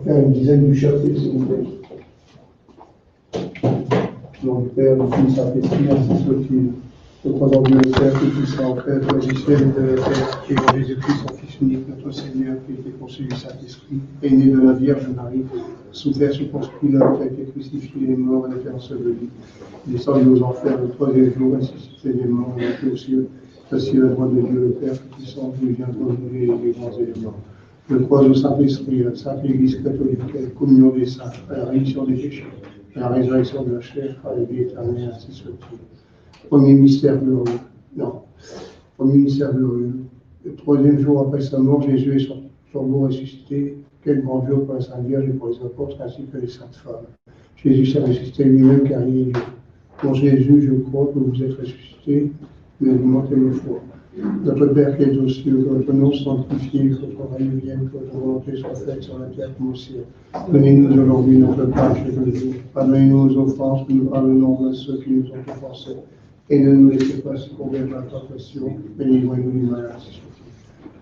faire une dizaine du chapitre, s'il vous plaît. Donc, Père, le Fils, Saint-Esprit, ainsi soit-il. Nous croyons en Dieu le Père, tout-puissant, Père, Père du ciel et de la terre, qui est en Jésus-Christ, son Fils unique, notre Seigneur, qui a été conçu du Saint-Esprit, est né de la Vierge Marie, souffert sous Ponce Pilate, qui a été crucifié, est mort, et a été enseveli, descendu aux enfers le troisième jour, ressuscité des morts, et monté aux cieux, assis à la droite de Dieu le Père, tout-puissant, qui viendra juger les grands et les morts. Je crois au Saint-Esprit, à la Sainte Église catholique, à la communion des saints, à la rémission des péchés, à la résurrection de la chair, à la vie éternelle, ainsi soit-il. Premier mystère glorieux. Non. Premier mystère glorieux. Le troisième jour après sa mort, Jésus est sur tombeau ressuscité. Quel grand jour pour la Sainte Vierge et pour les apôtres ainsi que les saintes femmes. Jésus s'est ressuscité lui-même car il est Dieu. Pour Jésus, je crois que vous êtes ressuscité, mais vous manquez de foi. Notre Père qui est aux cieux, que votre nom soit sanctifié, que votre règne vienne, que votre volonté soit faite sur la terre comme au ciel. Donnez-nous aujourd'hui notre pain chaque jour. Pardonnez-nous nos offenses, que nous pardonnons à ceux qui nous ont offensés. Et ne nous laissez pas succomber à la tentation, mais livrez-nous du mal.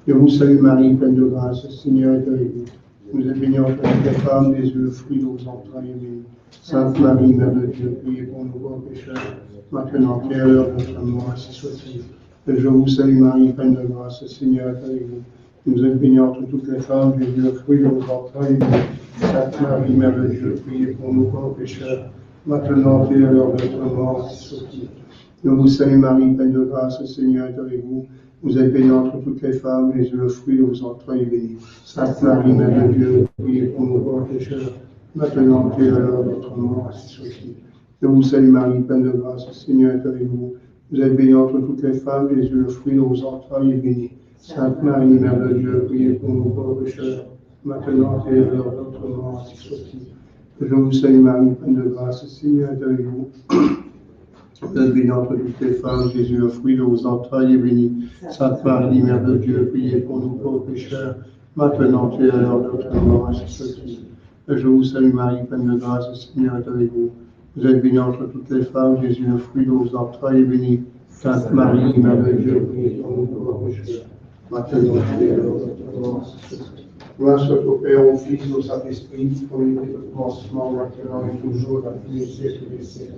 Je vous salue Marie, pleine de grâce, le Seigneur est avec vous. Vous êtes bénie entre toutes les femmes, et le fruit de vos entrailles est béni. Sainte Marie, Mère de Dieu, priez pour nous pauvres pécheurs, maintenant et à l'heure de notre mort, ainsi soit-il. Je vous salue Marie, pleine de grâce, le Seigneur est avec vous. Vous êtes bénie entre toutes les femmes, Jésus, le fruit de vos entrailles est béni. Sainte Marie, Mère de Dieu, priez pour nous pauvres pécheurs, maintenant et à l'heure de notre mort, ainsi soit-il. Je vous salue Marie, pleine de grâce, le Seigneur est avec vous. Vous êtes bénie entre toutes les femmes, Jésus, le fruit de vos entrailles est béni. Sainte Marie, Mère de Dieu, priez pour nous pauvres pécheurs, maintenant et à l'heure de notre mort, ainsi soit-il. Je vous salue Marie, pleine de grâce, le Seigneur est avec vous. Vous êtes bénie entre toutes les femmes, Jésus, le fruit de vos entrailles est béni. Sainte Marie, Mère de Dieu, priez pour nous pauvres pécheurs, maintenant et à l'heure de notre mort, ainsi soit-il. Je vous salue Marie, pleine de grâce, le Seigneur est avec vous. Vous êtes bénie entre toutes les femmes, Jésus, le fruit de vos entrailles est béni. Sainte Marie, Mère de Dieu, priez pour nous pauvres pécheurs, maintenant et à l'heure de notre mort, ainsi soit-il. Je vous salue Marie, pleine de grâce, le Seigneur est avec vous. Vous êtes bénie entre toutes les femmes, Jésus, le fruit de vos entrailles est béni. Sainte Marie, Mère de Dieu, priez pour nous pauvres pécheurs, maintenant et à l'heure de notre mort, ainsi soit-il. Gloire soit au Père, au Fils, au Saint-Esprit, comme il était au commencement, maintenant et toujours, dans tous les siècles des siècles.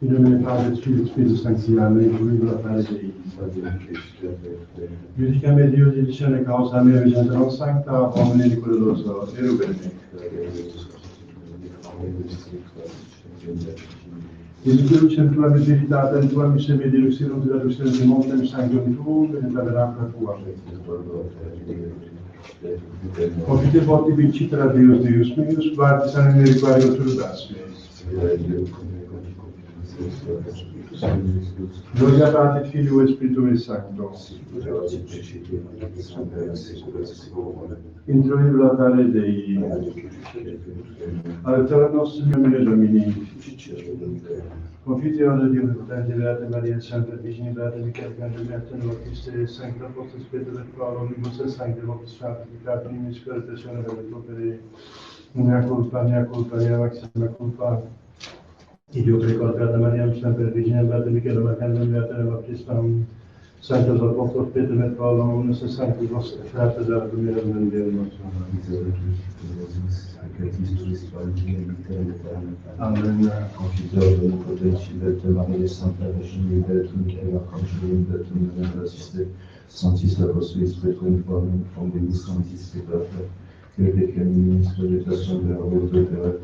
In nome del Padre, del Spirito Santo, Amen. Giudico la Padre Dei. Giudicame Dio di dicere causa mia vicenda non sancta, uomini di quelloso, e rubene. Introducem tua miseritate, in tua miseria lucidum della lucidum di montem sanguum tuum, et la veracra tua. Ofite voti vincitra Deus meus, vardis anime requario turdas meis. Gloria Patri, Filio e Spiritu Sancto. Introit latare Dei. Altera nostrum Domine Domini. Confiteor Dio potente, Beata Maria, Santa Virgine, Beata Michael, Beata Notiste, Sancta Apostol Spiritus et Paolo, Omnibus et Sancte Vox Sanctificat, Primis Spiritazione delle tue opere, mea culpa, maxima culpa. Dio Beata Maria, Santa Virgine, Beata Michael, Beata Notiste, Sanctus Apostol Spiritus et Paolo, Omnibus et Sancte Vox Sanctificat, Domine Domine Deo nostro. Amen. Confiteur de notre Père, bête Marie, Sainte Virgine, bête Michaela, Conjurum, bête Madame Assistée, Sanctis Apostoli Spiritum, Fondemus Sanctis Spiritus, que peccavi ministre de ta sauveur, de Père,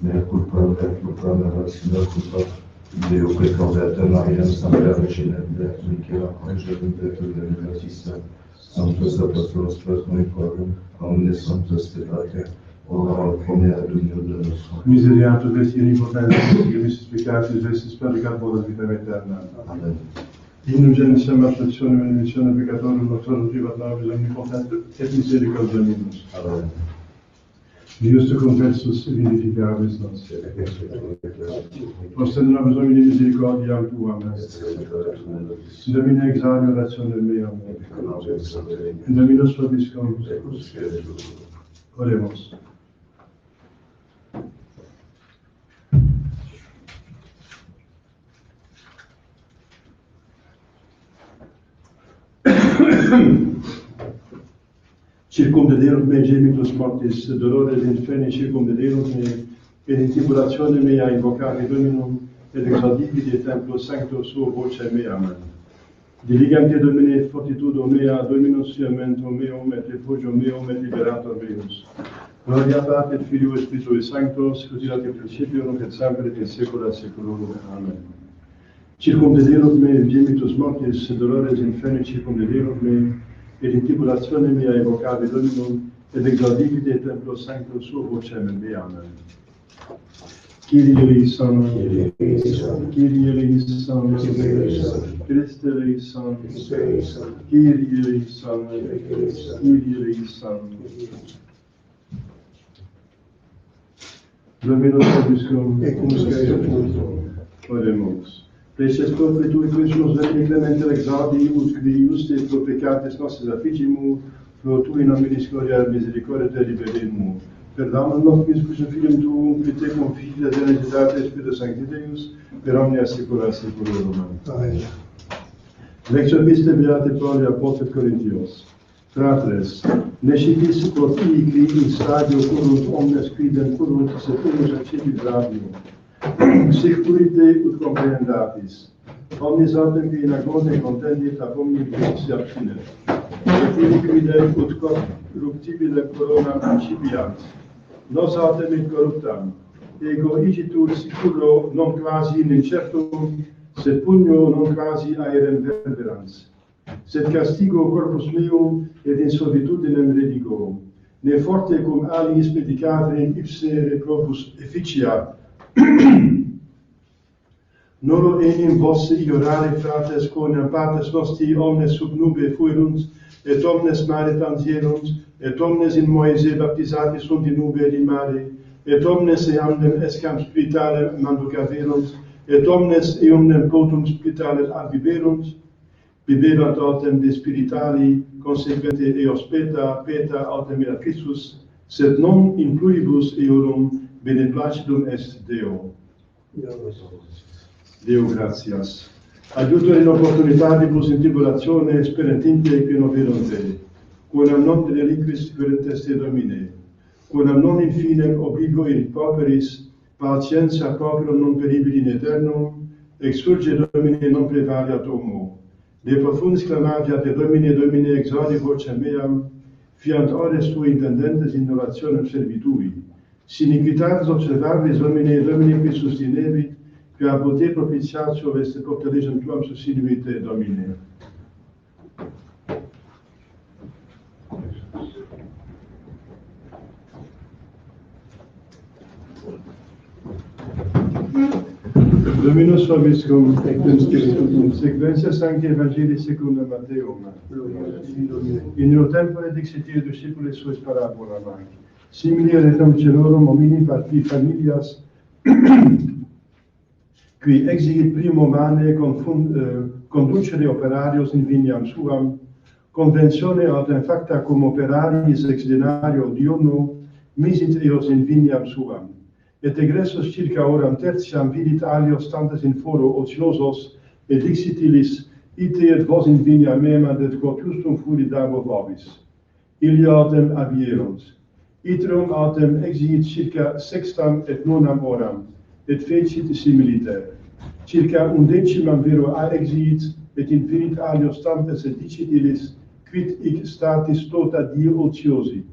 mea culpa, mea vaccina culpa, Deo precordator Maria, Sancta Virgine, bête Michaela, Conjurum, bête Madame Assistée, Sanctus Apostolos Spiritum, omnes Sanctus Spiritus, ora come ad unione de nostro. Miseriato Dei potenti, Deus Spicati, Gessis Peccator, vita eterna. Amen. In genissima afflizione, benedizione peccatorum, nostrum privat nobis omnipotente, et misericordia minus. Amen. Dios te confessus vivificabis nos. Ostendere bisogno di misericordia tua, Domine examen orazione mea, in Dominus vobiscum, oremus. Circumdederunt me gemitus mortis, dolores infini circumdederunt me, et in tribulatione mea invocare Dominum, et exauditi de templo sancto suo voce mea. Amen. Diligante Domine et fortitudo mea, Dominus fiamento meum, et refugio meum, et liberator meus. Gloria Patri et Filio et Spiritui Sanctos, ut erat in principio, nunc et semper et in saecula saeculorum. Amen. Circumdederunt me gemitus mortis, dolores infini circumdederunt me, et in tribulatione mea invocare Dominum, et exauditi de templo sancto suo vocem mea. Amen. Kyrie eleison, Kyrie eleison, Christe eleison, Kyrie eleison, Kyrie eleison. Dominus vobiscum, oremus. Preces propri tui quis nos veni clemente exaudi, ut qui juste pro peccatis nostris afficimur, pro tui nominis gloria et misericordia liberemur. Perdamam nobis quis in Filium Tuum, qui te confidia generositate Spiritu Sancti Deus, per omnia saecula saeculorum. Amen. Lectio episte beate Pauli apostol Corinthios. Fratres, nescitis proprii qui in stadio currunt omnes quidem currunt seculus accedit radio. Sic purite ut comprehendatis. Omnis autem qui in agone contendit ab omni si abstinet. Et ili quidem ut corruptibile corona principiant. Nos autem in corruptam. Ego igitur sicuro non quasi in incertum, sed pugno non quasi aerem verberans. Sed castigo corpus meum et in servitudinem redigo. Ne forte cum aliis predicare ipse reprobus efficia. Nolo enim vos iorare, fratres, quoniam partes nostri omnes sub nube fuerunt, et omnes mare transierunt, et omnes in Moise baptisati sunt in nube et in mare, et omnes eamnem escam spirituale manducaverunt, et omnes eumnem potum spirituale abiberunt, biberant autem de spiritali, consequente eos peta autem ea Christus, sed non in pluribus eorum beneplacidum est Deo. Deo gratias. Adiutor in opportunitatibus in tribulatione sperentinte qui noverunt te, quonam non reliquis querentes te Domine, quonam non in finem oblivio in pauperis, patientia pauperum non peribili in aeternum, exurge Domine non prevaliat homo. De profundis clamaviat te Domine exaudi vocem meam, fiant ores tui intendentes innovationem servitui. Si iniquitatis observabis Domine qui sustinebit, que a pote propitiatio veste propter legem tuam suscinuite Domine. Dominus vobiscum, et cum spiritu, sequentia Sancti Evangelii secundum Matteum. In illo tempore dixit ille discipules suis parabola, simili retum celorum homini parti familias, qui exigit primo mane conducere operarios in viniam suam, conventione autem facta cum operaris ex denario diurno, misit eos in viniam suam. Et egressus circa oram tertiam vidit alios standes in foro ociosos, et dixit illis, ite et vos in vinia mem, et quod justum furit dabo vobis. Illi autem abierunt. Iterum autem exigit circa sextam et nonam oram, et fecit similiter. Circa undecimam vero exigit, et infinit alios standes, et dicit illis, quid hic statis tota die ociosi.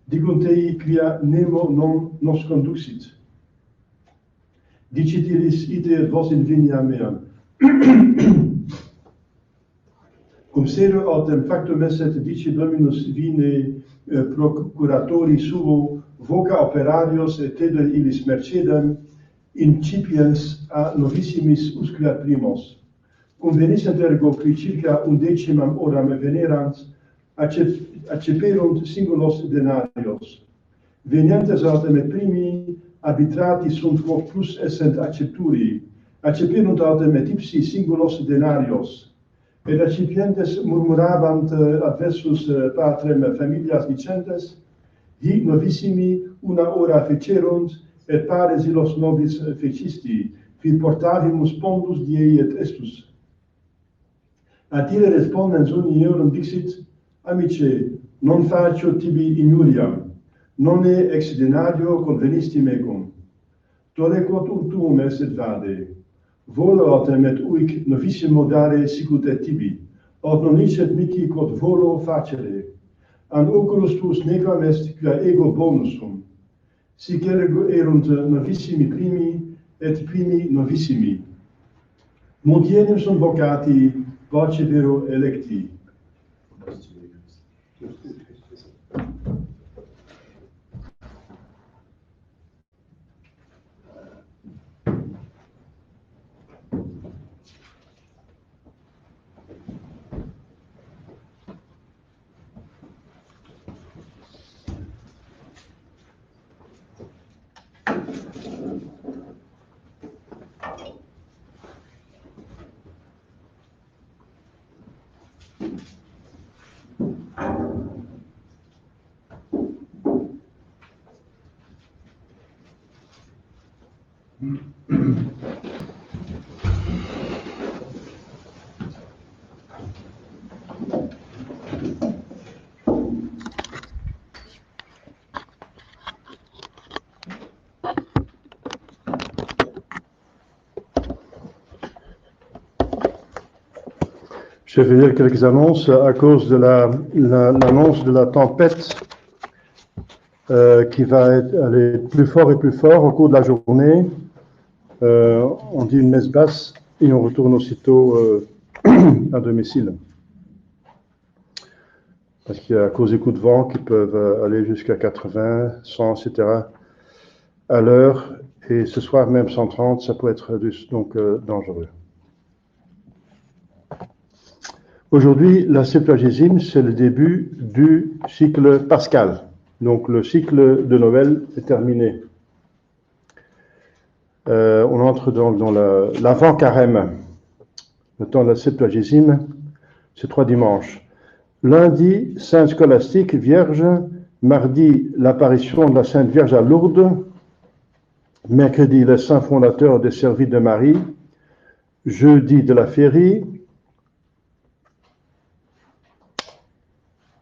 Dicunt ei quia nemo non nos conduxit. Dicit illis, ite et vos in vinia meam. Cum serio autem factum esset, dicit Dominus vine procuratori suo, voca operarios et tede illis mercedem, incipiens a novissimis usquiat primos. Convenissent ergo qui circa undecimam oram venerant, acceperunt singulos denarios. venientes autem et primi arbitrati sunt quod plus essent accepturi, accepirunt autem et ipsi singulos denarios, et accipientes murmurabant adversus patrem familias dicentes, hic novissimi una hora fecerunt, et pares illos nobis fecisti, qui portavimus pondus diei et estus. Ad ille respondens uni eorum dixit, amice, non facio tibi injuriam, nonne ex denario convenisti mecum. Tore quod ultumum esset vade, volo autem et uic novissimo dare sicut et tibi, aut non licet mihi quod volo facere. An oculus tuus nequam est quia ego bonusum. Sic erunt novissimi primi, et primi novissimi. Mundienem sunt vocati, voce vero electi. Je vais dire quelques annonces à cause de l'annonce de la tempête qui va aller plus fort et plus fort au cours de la journée. On dit une messe basse et on retourne aussitôt à domicile. Parce qu'il y a à cause des coups de vent qui peuvent aller jusqu'à 80, 100, etc. à l'heure. Et ce soir même 130, ça peut être donc dangereux. Aujourd'hui, la Septuagésime, c'est le début du cycle pascal. Donc le cycle de Noël est terminé. On entre donc dans l'avant-carême. Le temps de la Septuagésime, c'est 3 dimanches. Lundi, Sainte Scolastique, Vierge. Mardi, l'apparition de la Sainte Vierge à Lourdes. Mercredi, le Saint fondateur des Servites de Marie. Jeudi, de la Féerie.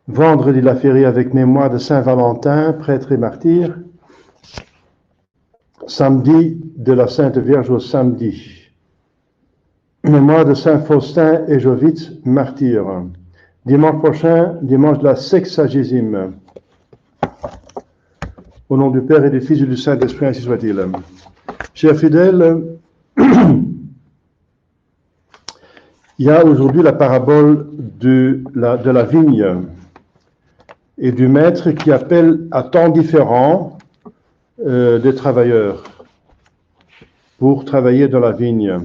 Vendredi, la Féerie avec mémoire de Saint Valentin, prêtre et martyr. Samedi, de la Sainte Vierge au samedi. Mémoire de Saint Faustin et Jovite, martyr. Dimanche prochain, dimanche de la Sexagésime. Au nom du Père et du Fils et du Saint-Esprit, ainsi soit-il. Chers fidèles, il y a aujourd'hui la parabole de la vigne et du maître qui appelle à temps différents des travailleurs pour travailler dans la vigne.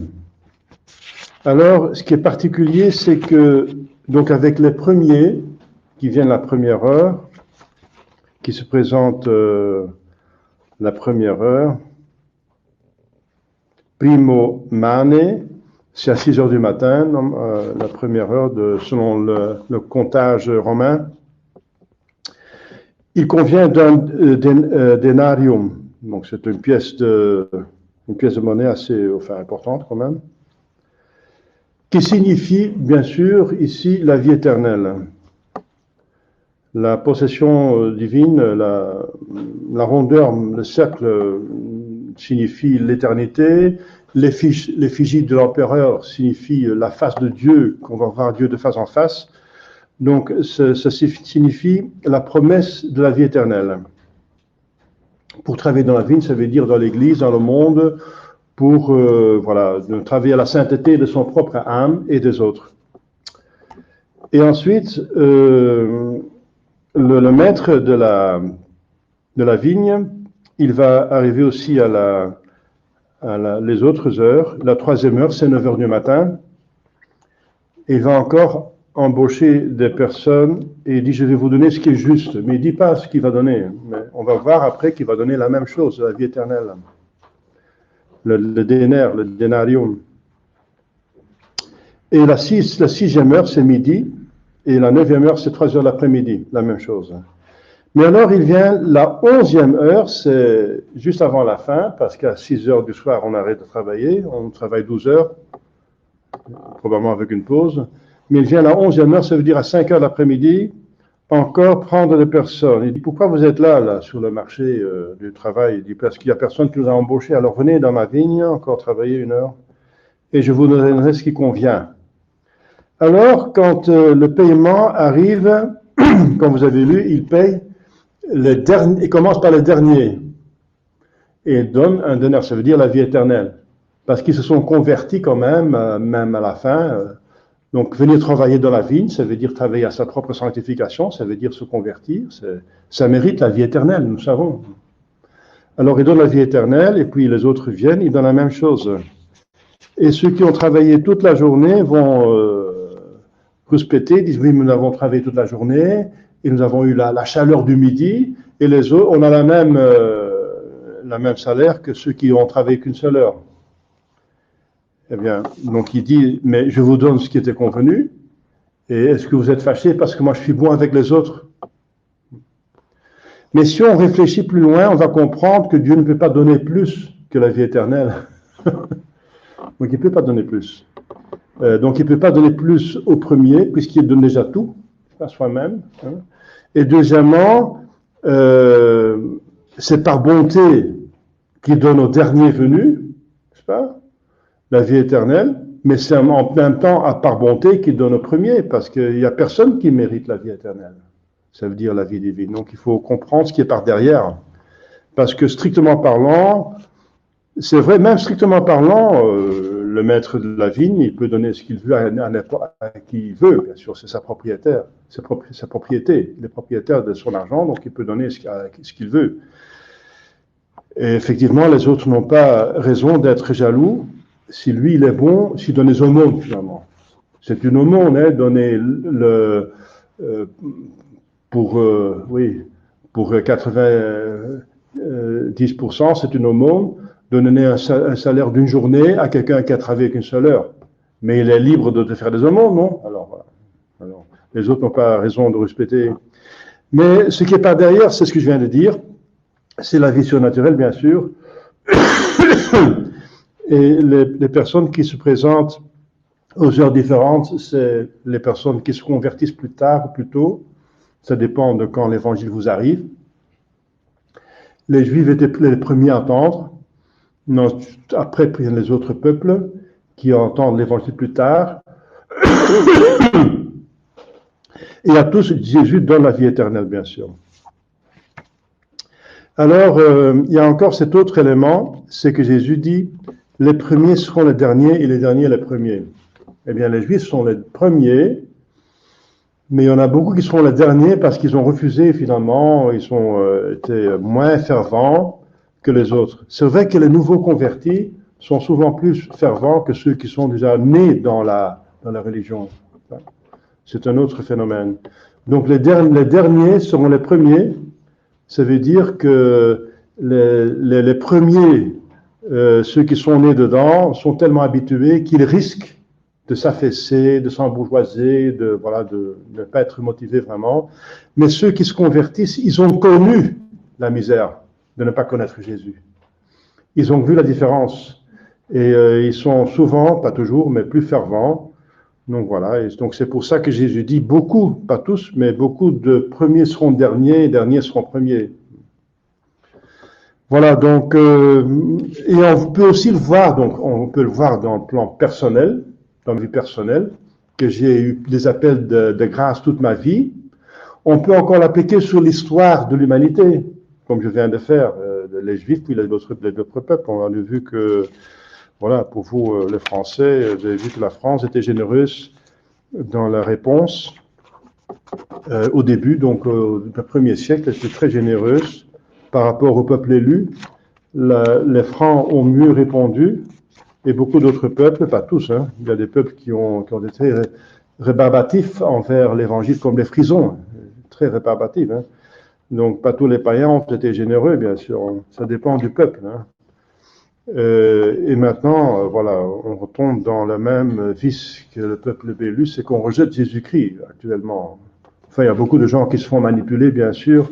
Alors, ce qui est particulier, c'est que, donc avec les premiers qui viennent la première heure, qui se présentent la première heure, primo mane, c'est à 6 heures du matin, la première heure selon le comptage romain. Il convient d'un denarium, donc c'est une pièce de monnaie assez importante quand même, qui signifie bien sûr ici la vie éternelle. La possession divine, la rondeur, le cercle signifie l'éternité, l'effigie de l'empereur signifie la face de Dieu, qu'on va voir Dieu de face en face. Donc, ça signifie la promesse de la vie éternelle. Pour travailler dans la vigne, ça veut dire dans l'Église, dans le monde, pour travailler à la sainteté de son propre âme et des autres. Et ensuite, le maître de la vigne, il va arriver aussi à les autres heures. La 3e heure, c'est 9 heures du matin. Et il va encore embaucher des personnes et il dit je vais vous donner ce qui est juste, mais il ne dit pas ce qu'il va donner. Mais on va voir après qu'il va donner la même chose, la vie éternelle. Le dénaire, le denarium. Et la sixième heure, c'est midi, et la 9e heure, c'est 3 heures l'après-midi, la même chose. Mais alors, il vient la 11e heure, c'est juste avant la fin, parce qu'à 6 heures du soir, on arrête de travailler, on travaille 12 heures, probablement avec une pause. Mais il vient la 11e heure, ça veut dire à 5 heures l'après-midi, encore prendre des personnes. Il dit, pourquoi vous êtes là sur le marché du travail? Il dit, parce qu'il n'y a personne qui nous a embauchés, alors venez dans ma vigne, encore travailler 1 heure, et je vous donnerai ce qui convient. Alors, quand le paiement arrive, comme vous avez lu, il paye il commence par les derniers et donne un denaire, ça veut dire la vie éternelle, parce qu'ils se sont convertis quand même à la fin. Donc, venir travailler dans la vigne, ça veut dire travailler à sa propre sanctification, ça veut dire se convertir, ça mérite la vie éternelle, nous savons. Alors, il donne la vie éternelle, et puis les autres viennent, ils donnent la même chose. Et ceux qui ont travaillé toute la journée vont rouspéter, disent oui, nous avons travaillé toute la journée, et nous avons eu la chaleur du midi, et les autres, on a la même salaire que ceux qui ont travaillé qu'une seule heure. Eh bien, donc il dit, mais je vous donne ce qui était convenu, et est-ce que vous êtes fâchés parce que moi je suis bon avec les autres? Mais si on réfléchit plus loin, on va comprendre que Dieu ne peut pas donner plus que la vie éternelle. Donc il ne peut pas donner plus. Donc il ne peut pas donner plus au premier, puisqu'il donne déjà tout, à soi-même. Hein. Et deuxièmement, c'est par bonté qu'il donne au dernier venu, n'est-ce pas, la vie éternelle, mais c'est en même temps par bonté qu'il donne au premier, parce qu'il n'y a personne qui mérite la vie éternelle. Ça veut dire la vie divine. Donc il faut comprendre ce qui est par derrière. Parce que strictement parlant, c'est vrai, même strictement parlant, le maître de la vigne, il peut donner ce qu'il veut à qui il veut, bien sûr, c'est sa propriétaire, sa propriété. Il est propriétaire de son argent, donc il peut donner ce qu'il veut. Et effectivement, les autres n'ont pas raison d'être jaloux. Si lui, il est bon, s'il donne les aumônes, finalement. C'est une aumône, hein, donner pour 90%, c'est une aumône. Donner un salaire d'une journée à quelqu'un qui a travaillé qu'une seule heure. Mais il est libre de faire des aumônes, non? Alors, les autres n'ont pas raison de respecter. Mais ce qui est par derrière, c'est ce que je viens de dire. C'est la vie surnaturelle, bien sûr. Et les personnes qui se présentent aux heures différentes, c'est les personnes qui se convertissent plus tard ou plus tôt. Ça dépend de quand l'évangile vous arrive. Les Juifs étaient les premiers à entendre. Non, après, il y a les autres peuples qui entendent l'évangile plus tard. Et à tous, Jésus donne la vie éternelle, bien sûr. Alors, il y a encore cet autre élément, c'est que Jésus dit, les premiers seront les derniers et les derniers les premiers. Eh bien, les Juifs sont les premiers, mais il y en a beaucoup qui seront les derniers parce qu'ils ont refusé, finalement, ils ont été moins fervents que les autres. C'est vrai que les nouveaux convertis sont souvent plus fervents que ceux qui sont déjà nés dans la religion. C'est un autre phénomène. Donc les derniers seront les premiers. Ça veut dire que les premiers, ceux qui sont nés dedans, sont tellement habitués qu'ils risquent de s'affaisser, de s'embourgeoiser, de ne pas être motivés vraiment. Mais ceux qui se convertissent, ils ont connu la misère de ne pas connaître Jésus. Ils ont vu la différence. Et ils sont souvent, pas toujours, mais plus fervents. Donc voilà, et donc c'est pour ça que Jésus dit beaucoup, pas tous, mais beaucoup de premiers seront derniers et derniers seront premiers. Voilà, donc, et on peut aussi le voir, donc on peut le voir dans le plan personnel, dans la vie personnelle, que j'ai eu des appels de grâce toute ma vie. On peut encore l'appliquer sur l'histoire de l'humanité, comme je viens de faire, les Juifs puis les autres peuples. On a vu que, voilà, pour vous, les Français, vous avez vu que la France était généreuse dans la réponse au début, donc au premier siècle, elle était très généreuse par rapport au peuple élu. Les Francs ont mieux répondu et beaucoup d'autres peuples, pas tous, hein, il y a des peuples qui ont été rébarbatifs envers l'évangile comme les frisons, très rébarbatifs. Hein. Donc, pas tous les païens ont été généreux, bien sûr, ça dépend du peuple. Hein. Et maintenant, voilà, on retombe dans le même vice que le peuple Bélus, c'est qu'on rejette Jésus-Christ actuellement. Enfin, il y a beaucoup de gens qui se font manipuler, bien sûr,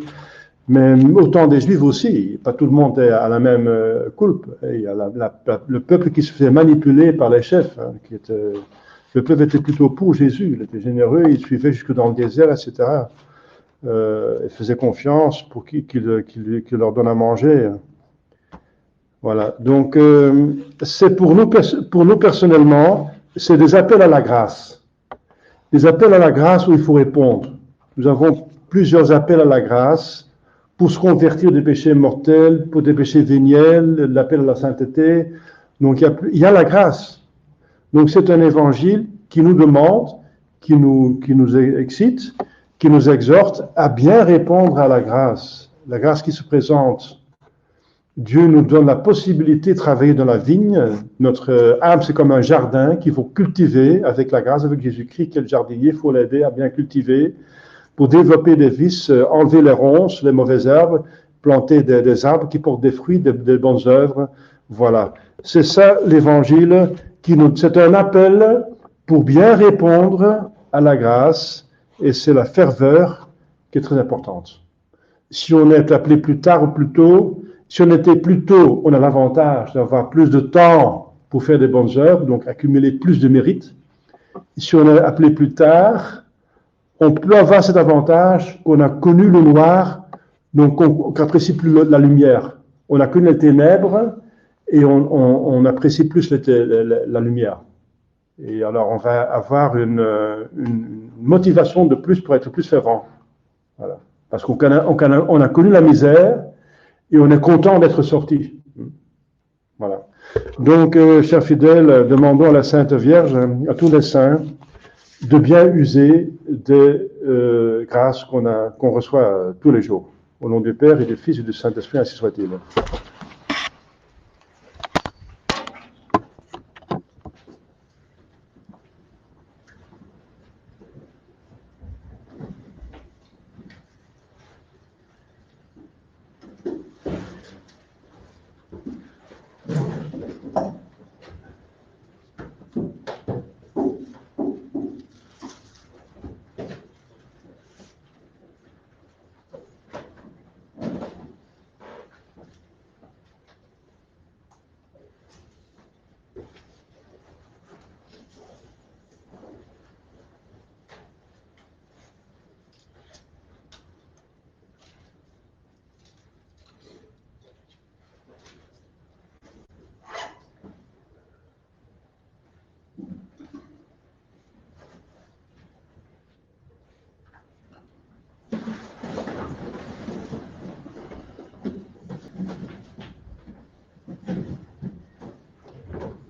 mais autant des Juifs aussi. Pas tout le monde est à la même coulpe. Il y a le peuple qui se fait manipuler par les chefs. Hein, le peuple était plutôt pour Jésus, il était généreux, il suivait jusque dans le désert, etc. Il faisait confiance pour qu'il leur donne à manger. Voilà, donc c'est pour nous personnellement, c'est des appels à la grâce. Des appels à la grâce où il faut répondre. Nous avons plusieurs appels à la grâce pour se convertir des péchés mortels, pour des péchés véniels, l'appel à la sainteté. Donc il y a la grâce. Donc c'est un évangile qui nous demande, qui nous excite, qui nous exhorte à bien répondre à la grâce qui se présente. Dieu nous donne la possibilité de travailler dans la vigne. Notre âme, c'est comme un jardin qu'il faut cultiver avec la grâce, avec Jésus-Christ, qui est le jardinier. Il faut l'aider à bien cultiver pour développer des vices, enlever les ronces, les mauvaises herbes, planter des arbres qui portent des fruits, des bonnes œuvres. Voilà. C'est ça l'évangile. C'est un appel pour bien répondre à la grâce, et c'est la ferveur qui est très importante. Si on est appelé plus tard ou plus tôt, si on était plus tôt, on a l'avantage d'avoir plus de temps pour faire des bonnes œuvres, donc accumuler plus de mérites. Si on est appelé plus tard, on peut avoir cet avantage qu'on a connu le noir, donc on n'apprécie plus la lumière. On a connu les ténèbres et on apprécie plus la lumière. Et alors on va avoir une motivation de plus pour être plus fervent. Voilà. Parce qu'on a connu la misère, et on est content d'être sorti. Voilà. Donc, chers fidèles, demandons à la Sainte Vierge, à tous les saints, de bien user des grâces qu'on reçoit tous les jours. Au nom du Père et du Fils et du Saint-Esprit, ainsi soit-il.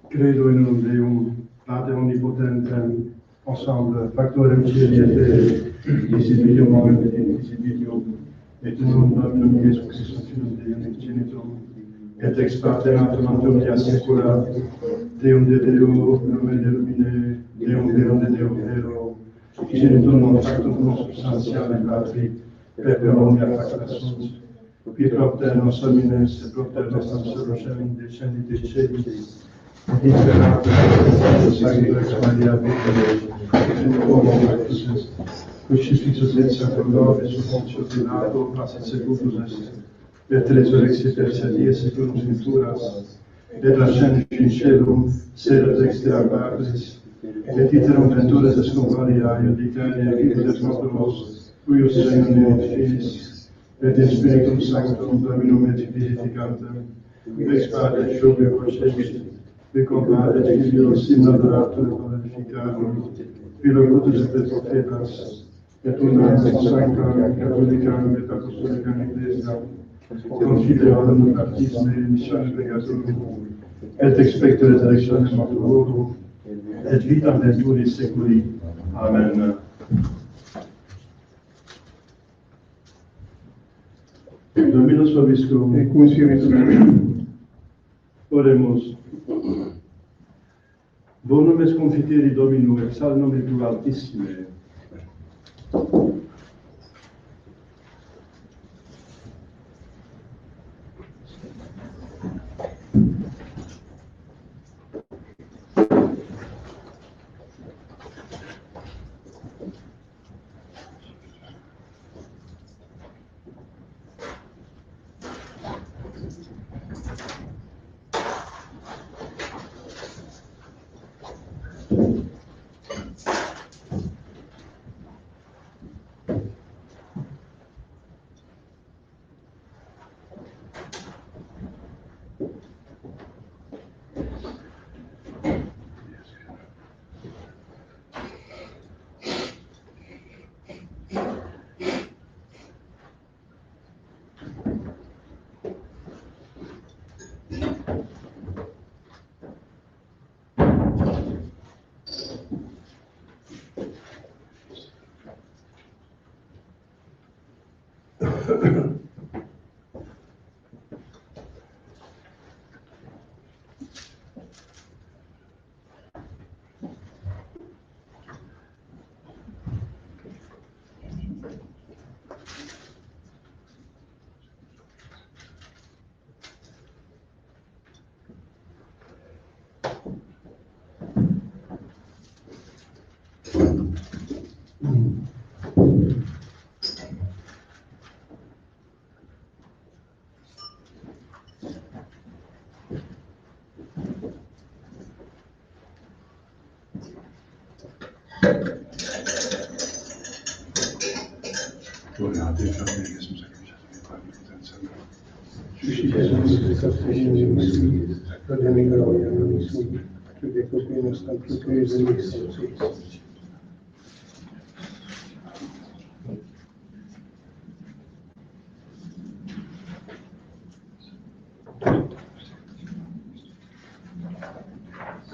Credo in un Deum, Pater omnipotentem, ensemble, factorem cieli et terrae, visibilium et invisibilium, et unum Dominum Iesus Christus, Filum Dei unigenitum, et ex Paternatum Antonia Secula, Deum de Deo, Lumen de Lumine, Deum Verum de Deo Vero, Genitum non factum consubstantiale Patri, per omnia facta sunt, qui propter nos homines, et propter nostram sorocem, descendite celis, Imperator, Sanctus ex Maria Virgo, et homo Christus, crucifixus et sacerdotes, sub Pontio Pilato, passit sepultus est, et resurrexit tertia die secundum scripturas, et ascendit in caelum, sedet extra Patris, et iterum venturas est convaliae, dicane vividet mortuos, cuius regnum et finis, et in Spiritum Sanctum Dominum et vivificantem, ex Pater Filio procedit, et compadre Filio simulator glorificarum, Philogutus et prophetas, et una sancta catholicam et apostolicam ecclesiam, confideam baptisme missionis pregatorum, et expecto resurrectionem mortuorum, et vitam venturis seculi. Amen. Dominus vobiscum, et cum spiritu. oremus. Bonum est confiteri Domino, ex al nome tu altissime.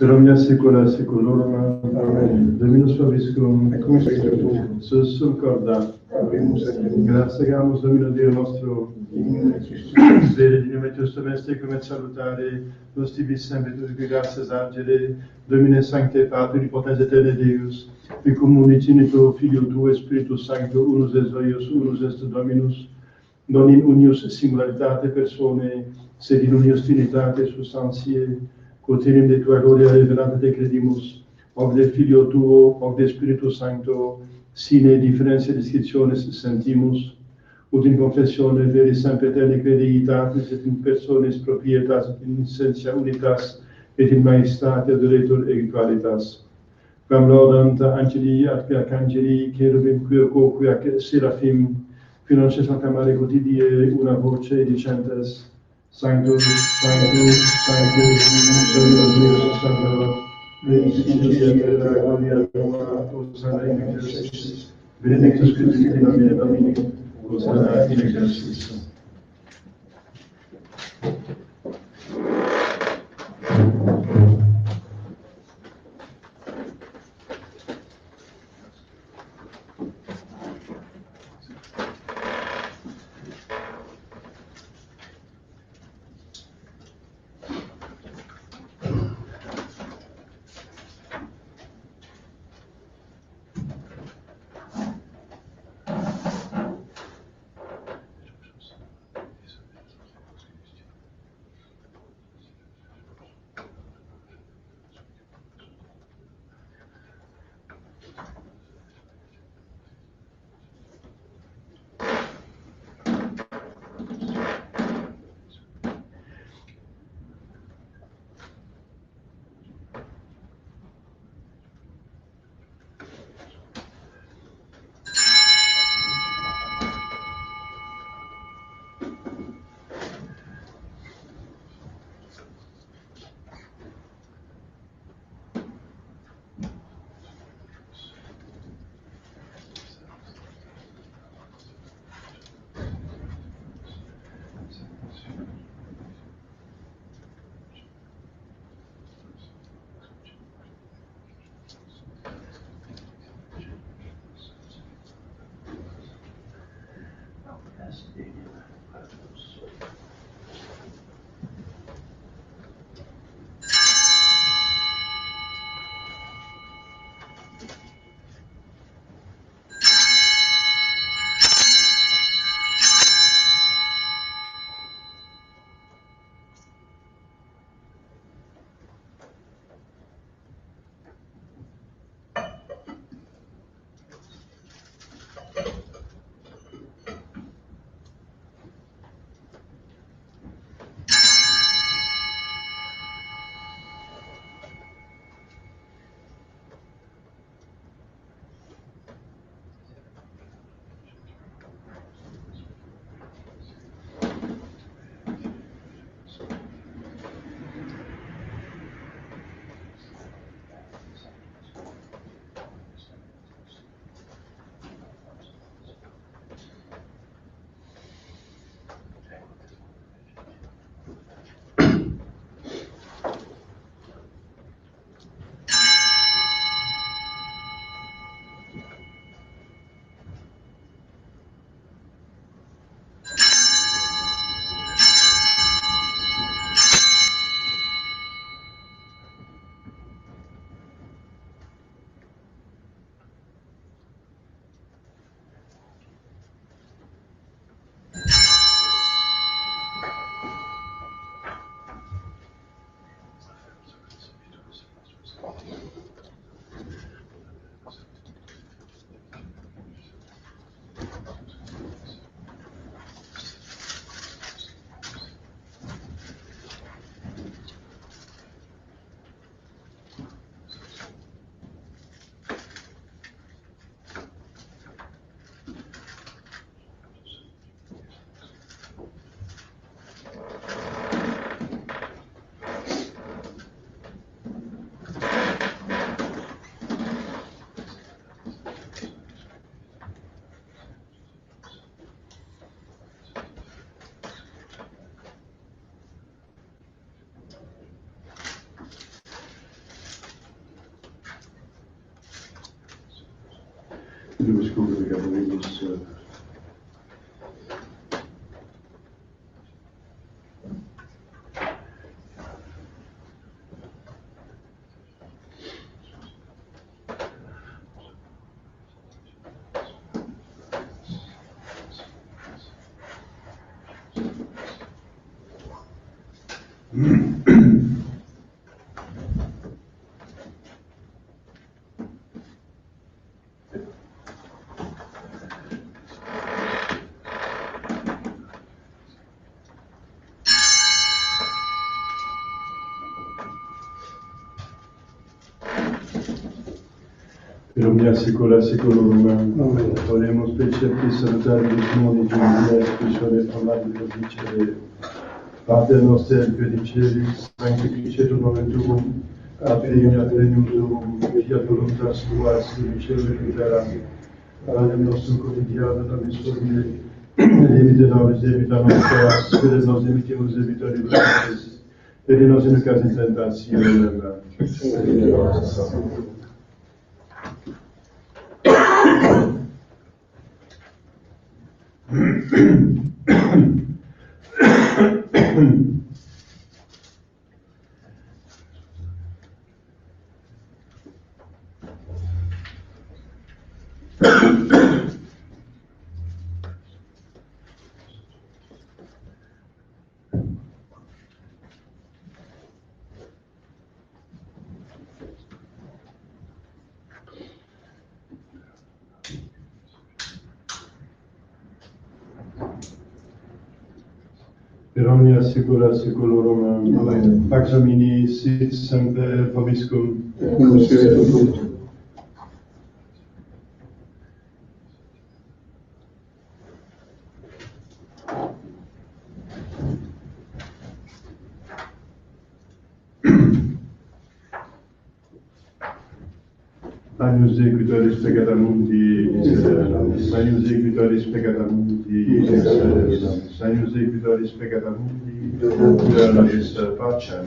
Per omnia secula seculorum. Amen. Dominus vobiscum. Et cum spiritu Sus corda. Abemus et Graziamus Domino Dio nostro. in Christus. Spere di nome tuo meste come salutare, nos tibi sempre tu gracias angele, Domine Sancte Patri, potens eterne Deus, qui communicinitur Filio tuo Spiritus Sancto, unus es Deus, unus est Dominus, non in unius singularitate persone, sed in unius trinitate substantiae, quotidiam de tua gloria revelata te credimus, hoc de Filio tuo, hoc de Spiritus Sancto, sine differentia distintiones sentimus, ut in confessione veri sempeterne crediitatis et in personis proprietas et in essentia unitas et in maestate adoretur egualitas. Quam laudant angeli ad arcangeli, cherubim quia seraphim, finos acclamare quotidie una voce dicentes, Sanctus, Sanctus, Sanctus, Dominus Deus Sanctus, benedictus et la gloria tua, Hosanna in excelsis, benedictus Christus in nomine Domini, Hosanna in excelsis. Nous regardons Per omnia secula seculorum. Amen. Oremos per certi salutare il nome di Dio, espressione parlata di dicere, Pater noster per i cieli, sanctificetur nomen tuum, adveniat regnum tuum, fiat voluntas tua, sicut in cielo et in terra. Panem nostrum quotidianum da nobis hodie, et dimitte nobis debita nostra, sed nos dimittimus debitoribus nostris, et in nos inducas in tentationem. Per omnia secula seculorum. Amen. Pax Domini sit semper vobiscum. Agnus Dei qui tollis peccata mundi, Agnus Dei qui tollis peccata mundi, Agnus Dei qui tollis peccata mundi, cura nobis pacem.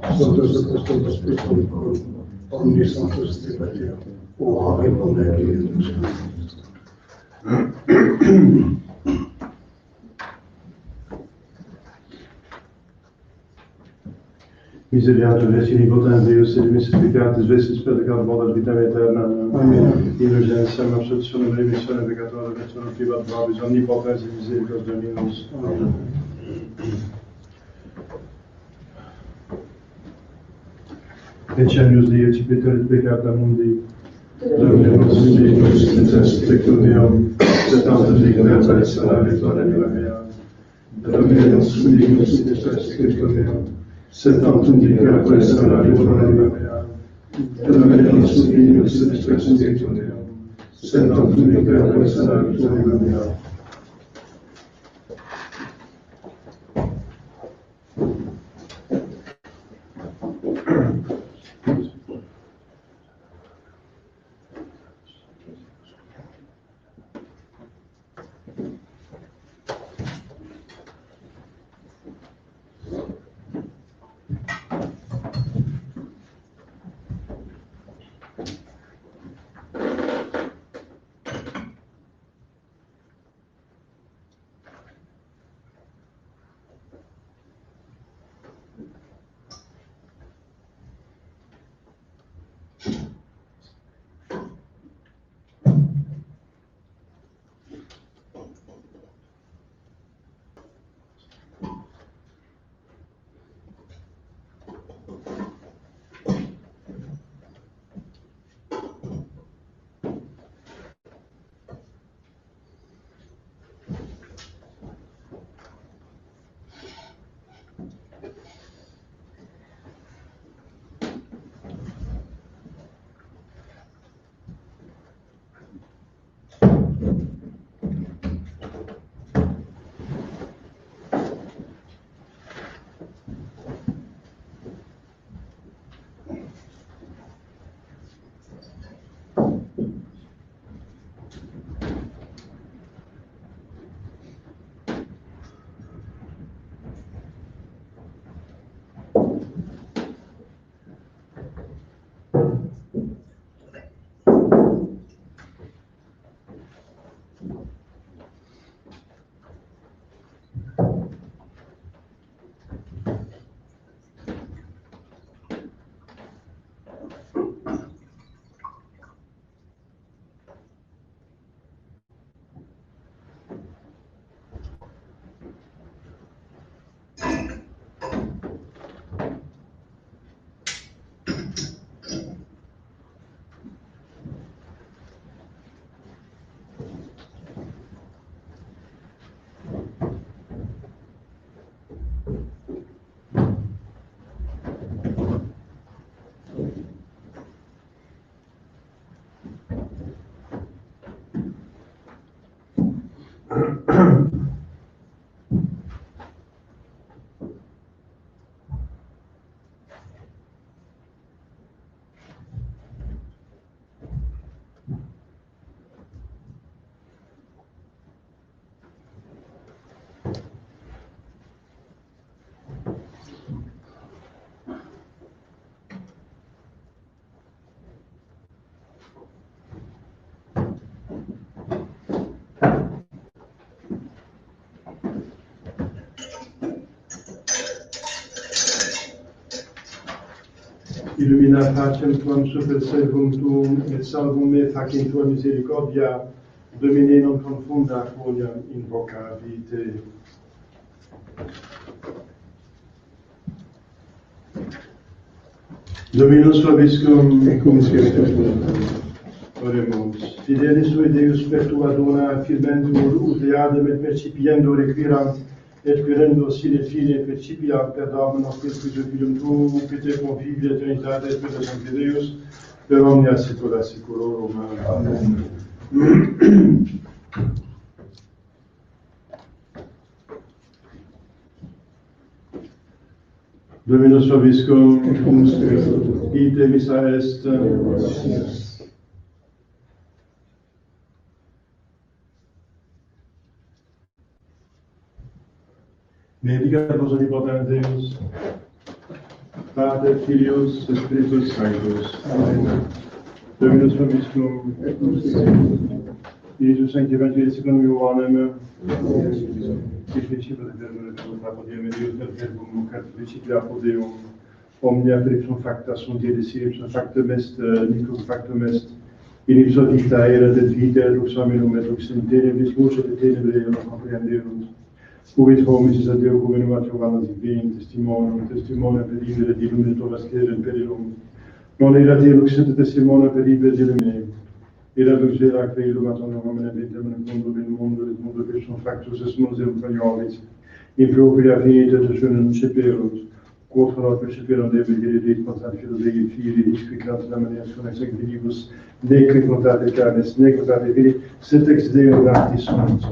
Santos Apóstolos Spiritus, omnis sanctus Trinitatis, ora et pro nobis. Misericorde Regini potens Deus et misericordiatis vestis peccator volat vitam aeterna. Amen. Indulgentiam absolutionem remissionem peccatorum et sonum privat vobis omnipotens et misericordiae Dominus. Amen. Ecenius Dei eccipitur et peccata mundi. Dominus Deus et tectum Deum, et tantum digna salari tua mea. Dominus Deus et tectum Deum, et tantum digna salari tua mea. Dominus Deus et tectum Deum, et tantum digna salari tua mea. Illumina pacem tuam super servum tuum, et salvum me facin tua misericordia, Domine non confunda quoniam invocavi te. Dominus vobiscum, Et cum spiritus tuo. oremus. Fidelis sui Deus per tua dona, firmentur ut eadem et percipiendo requirant, et querendo sine fine percipiat per Domum nostrum Filium tuum, Peter confivi eternitate et per Sancte Deus, per omnia saecula saeculorum. Amen. Dominus vobiscum, Et cum spiritus tuo. ite missa est. Benedicat vos omnipotens Deus, Pater, Filius, Spiritus Sanctus. Amen. Dominus vobiscum, et cum sic. Iesus sancti Evangelii secundum Ioannem, qui fecit ad verbum et apodium et Deus per verbum cat fecit apod Deum, omnia per ipsum facta sunt et ipsum factum est, nicum factum est, in ipso vita erat et vita et lux hominum et lux in tenebris luce et tenebrae non comprehenderunt. Ubi hominis ad Deo convenuat Johannes in testimonium per iber et illuminator ascere in perilum. Non erat lux et testimonium per iber et illumine. Erat lux vera que illuminator homine vitam in mundo et mundo per ipsum factus est munus coniovis. In propria finita et sonum seperunt. Quod farat perseperunt debe deit contat filo Dei Filii, explicant lamanias con ex equilibus, nec contate carnes, nec contate fili, sed ex Deo grati sunt.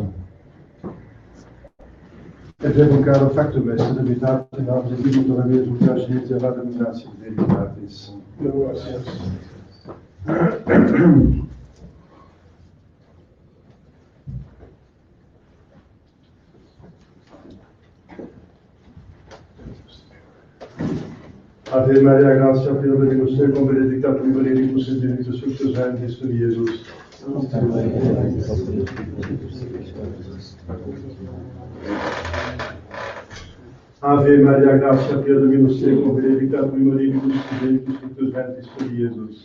Et verbum caro factum est, et habitatis in arbis et vivitur avies ultracinetis et vadam gratia veritatis. Gratias. Ave Maria, gratia plena Dominus tecum, benedicta tu in mulieribus et benedictus fructus ventris tui, Iesus. Ave Maria, gratia plena Dominus tecum, benedicta tu in mulieribus et benedictus fructus ventris tui, Iesus.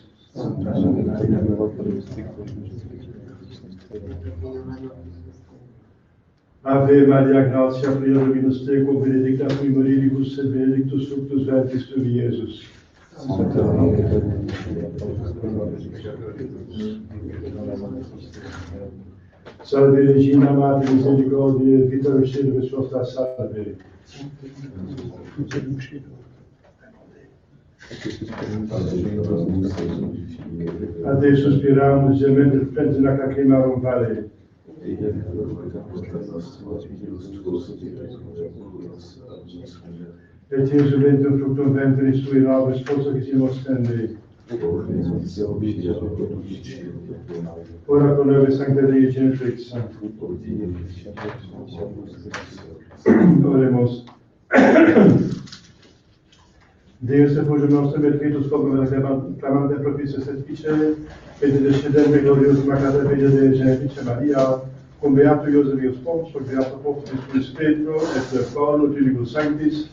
Ave Maria, gratia plena Dominus tecum, benedicta tu in mulieribus et benedictus fructus ventris tui, Iesus. Salve Regina Mater Misericordiae, vita recedere suota salve. A te suspiramus, gementes pentina lacrimarum vale. Et Iesu ventum fructum ventris tui, nobis, sposa que simus tende. Ora pro nobis sancta Dei Genetrix. Oremus. Deus effugio nostrum et Christus cum clamante propice set et descendente gloriosum Mater Dei Genetrix Maria, cum beato Iosebius Pons, beato Portus Spiritus Petro, et Paulo Filibus Sanctis,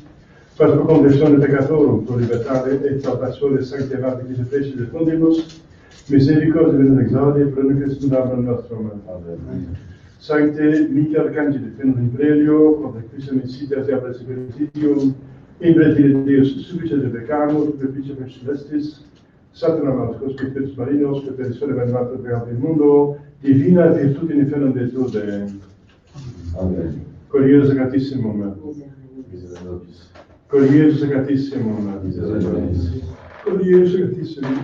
quas pro conversione peccatorum, pro libertate et salvazione sancti evangelici preci de fundimus, misericordia venum exaudi, pro Christum Domum nostrum. Amen. Sancte Michael Arcangeli, tenus in prelio, contra quisam insidias diablos peritium, in retire Deus subice de peccamus, perficie per celestis, Satana Malcos, per Spiritus Marinos, per perissore venerata per il mundo, divina virtute in inferno virtute. Amen. Curiosa Sacratissimum. Curiosa Sacratissimum. Curiosa Sacratissimum.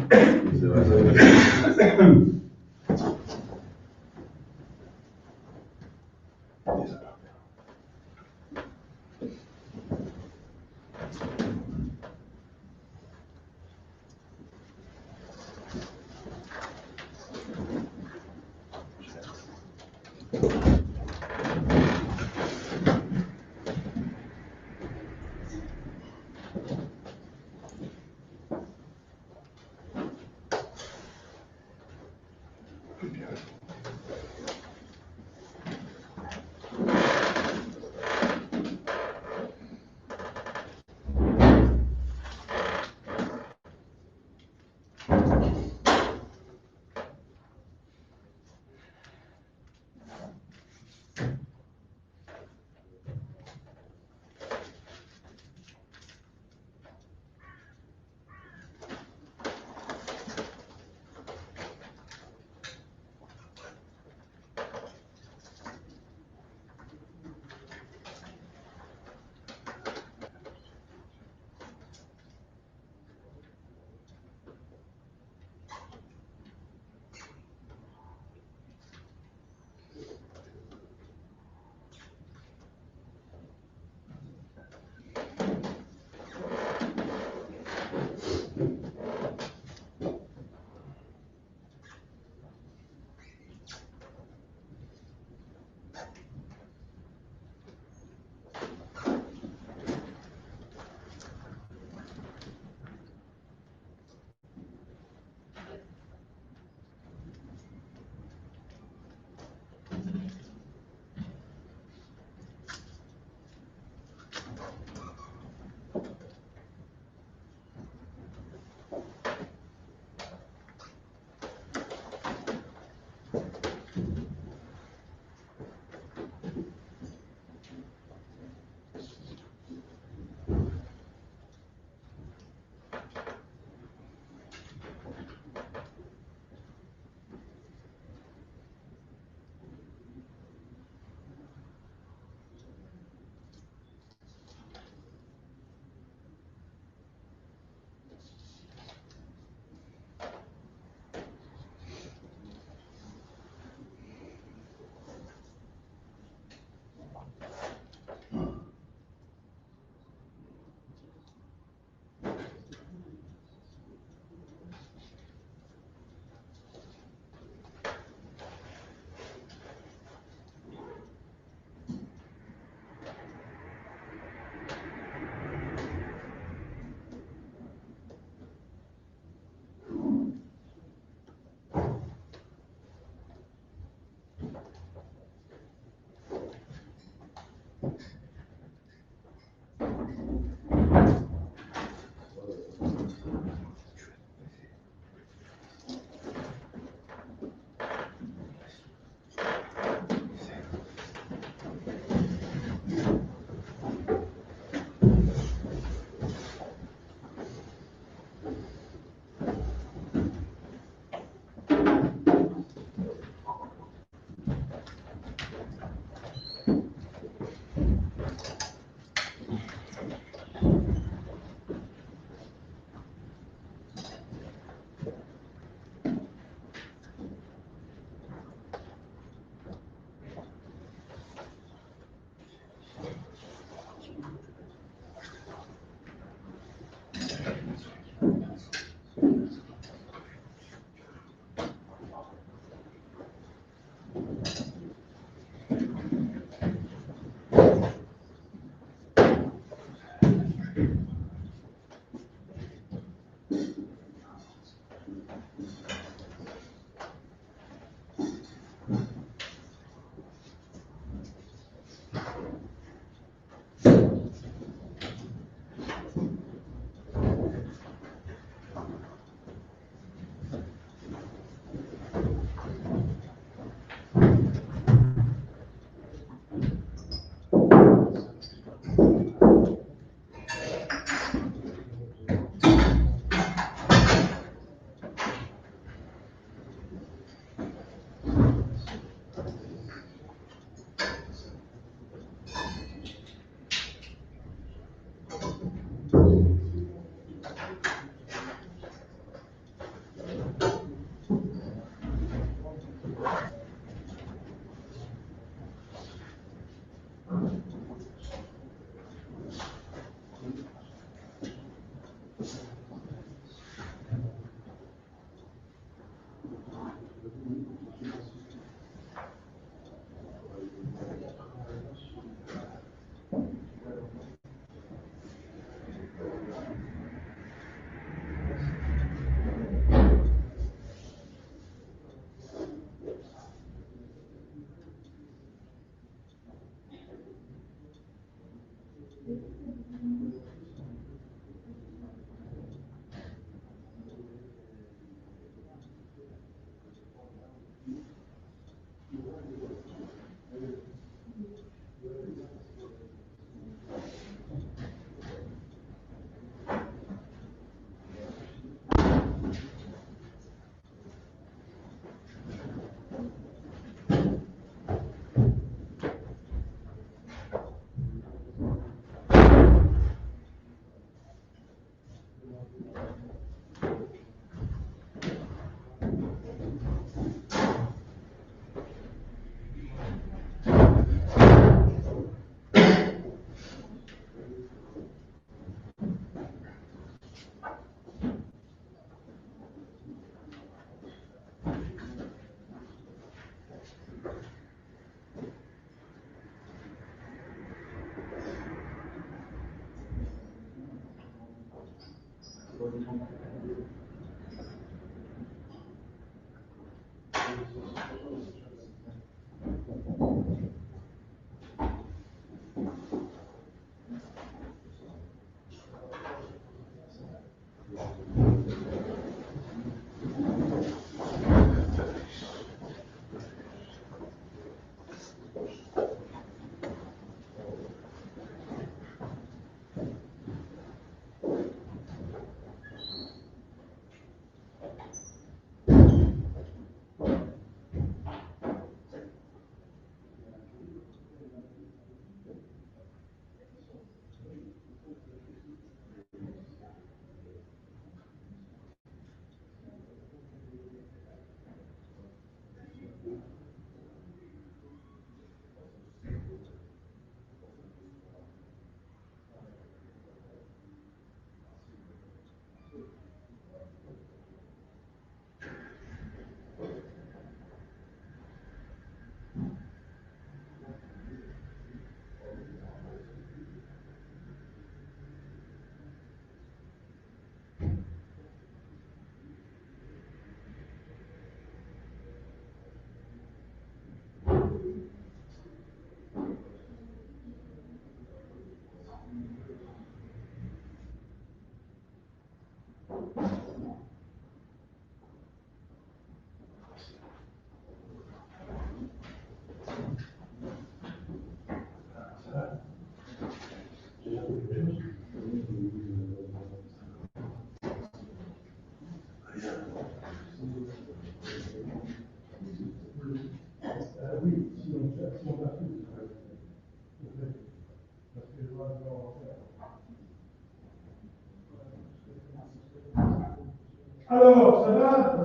Alors, ça va?